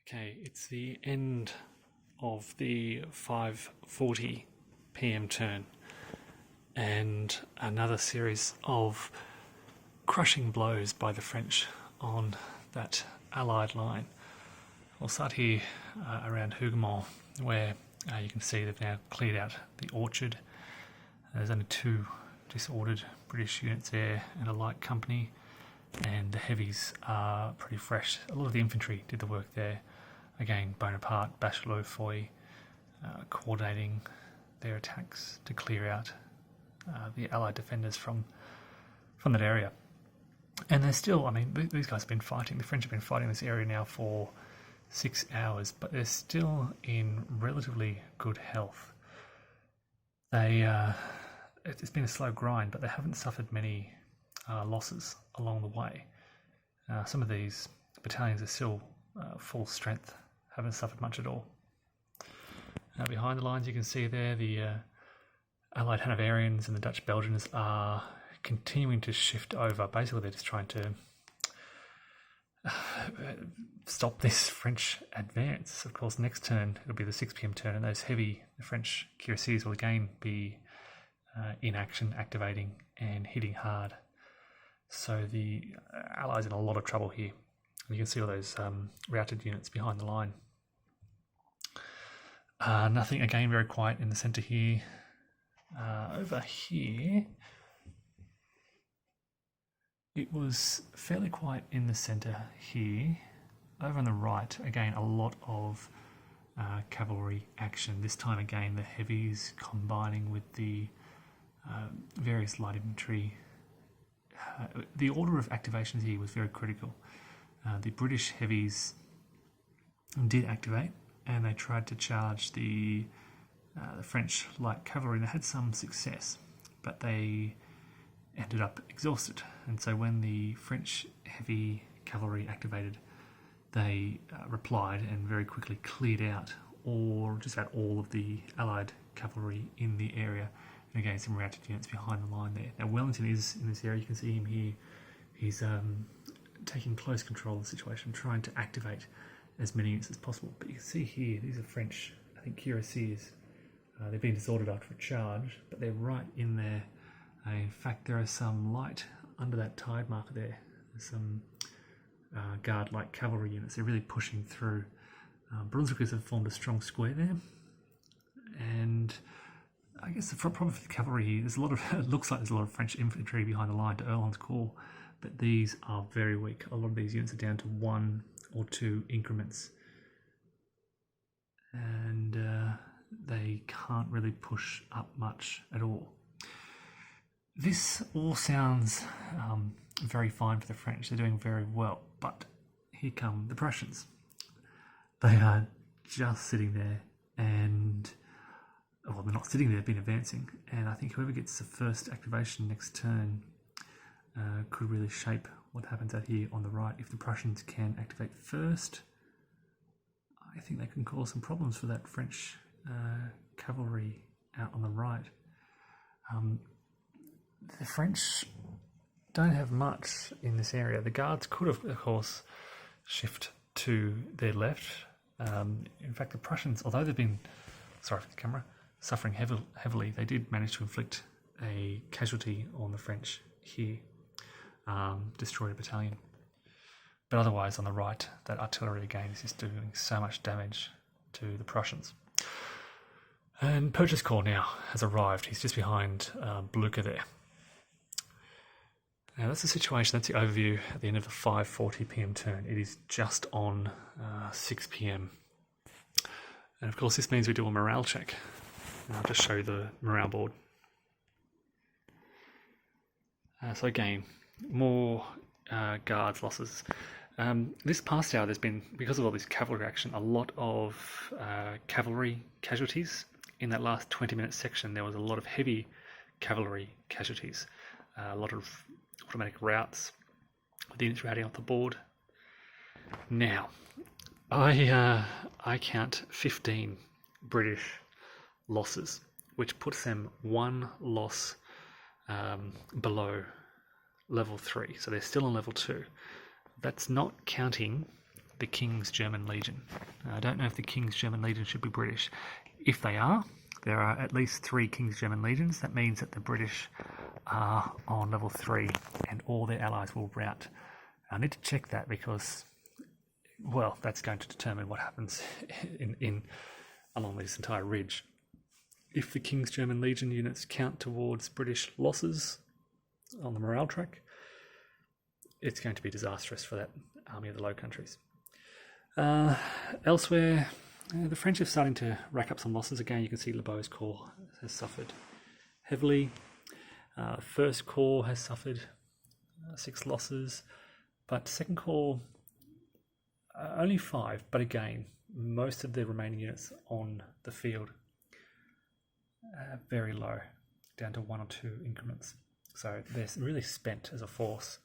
Okay, it's the end of the 5:40 p.m. turn, and another series of crushing blows by the French on that Allied line. We'll start here around Hougoumont, where you can see they've now cleared out the orchard. There's only two disordered British units there and a light company, and the heavies are pretty fresh. A lot of the infantry did the work there. Again, Bonaparte, Bachelot, Foy, coordinating their attacks to clear out the Allied defenders from that area. And they're still, these guys have been fighting, the French have been fighting this area now for 6 hours, but they're still in relatively good health. It's been a slow grind, but they haven't suffered many losses along the way. Some of these battalions are still full strength, haven't suffered much at all. Behind the lines you can see there the Allied Hanoverians and the Dutch Belgians are continuing to shift over. Basically they're just trying to stop this French advance. Of course, next turn it'll be the 6 p.m. turn, and those heavy French cuirassiers will again be in action, activating and hitting hard. So the Allies are in a lot of trouble here. You can see all those routed units behind the line. Nothing, again, very quiet in the centre here. Over here, it was fairly quiet in the centre here. Over on the right, again, a lot of cavalry action. This time, again, the heavies combining with the various light infantry. The order of activations here was very critical. The British heavies did activate, and they tried to charge the French light cavalry. They had some success, but they ended up exhausted. And so when the French heavy cavalry activated, they replied and very quickly cleared out just about all of the Allied cavalry in the area. And again, some routed units behind the line there. Now Wellington is in this area. You can see him here. He's taking close control of the situation, trying to activate as many units as possible. But you can see here, these are French, I think, cuirassiers. They've been disordered after a charge, but they're right in there. In fact, there are some light under that tide marker there. There's some guard-like cavalry units. They're really pushing through. Brunswickers have formed a strong square there. And I guess the problem for the cavalry here, it looks like there's a lot of French infantry behind the line to Erlon's corps, but these are very weak. A lot of these units are down to 1 or 2 increments, and they can't really push up much at all. This all sounds very fine for the French. They're doing very well, but here come the Prussians. They are just sitting there, and well, they're not sitting there, they've been advancing, and I think whoever gets the first activation next turn could really shape what happens out here on the right. If the Prussians can activate first, I think they can cause some problems for that French cavalry out on the right. The French don't have much in this area. The Guards could have, of course, shift to their left. In fact, the Prussians, although they've been, sorry for the camera, suffering heavily, they did manage to inflict a casualty on the French here. Destroyed a battalion. But otherwise, on the right, that artillery again is just doing so much damage to the Prussians. And Purchase Corps now has arrived. He's just behind Blucher there. Now that's the situation, that's the overview at the end of the 5:40 p.m. turn. It is just on 6 p.m. And of course this means we do a morale check. And I'll just show you the morale board. So again, more Guards losses. This past hour there's been, because of all this cavalry action, a lot of cavalry casualties. In that last 20-minute section there was a lot of heavy cavalry casualties, a lot of automatic routes, with the units routing off the board. Now, I count 15 British losses, which puts them 1 loss below level 3. So they're still on level 2. That's not counting the King's German Legion. I don't know if the King's German Legion should be British. If they are, there are at least 3 King's German Legions. That means that the British are on level 3 and all their allies will rout. I need to check that because, well, that's going to determine what happens along this entire ridge. If the King's German Legion units count towards British losses on the morale track, it's going to be disastrous for that army of the Low Countries. Elsewhere, the French are starting to rack up some losses. Again, you can see Lebeau's Corps has suffered heavily. First Corps has suffered 6 losses, but Second Corps only 5. But again, most of the remaining units on the field are very low, down to 1 or 2 increments. So they're really spent as a force.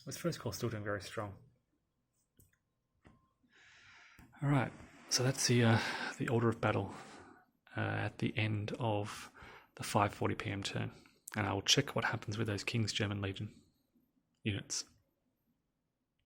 This First Corps still doing very strong. All right, so that's the order of battle at the end of the 5:40 p.m. turn, and I will check what happens with those King's German Legion units.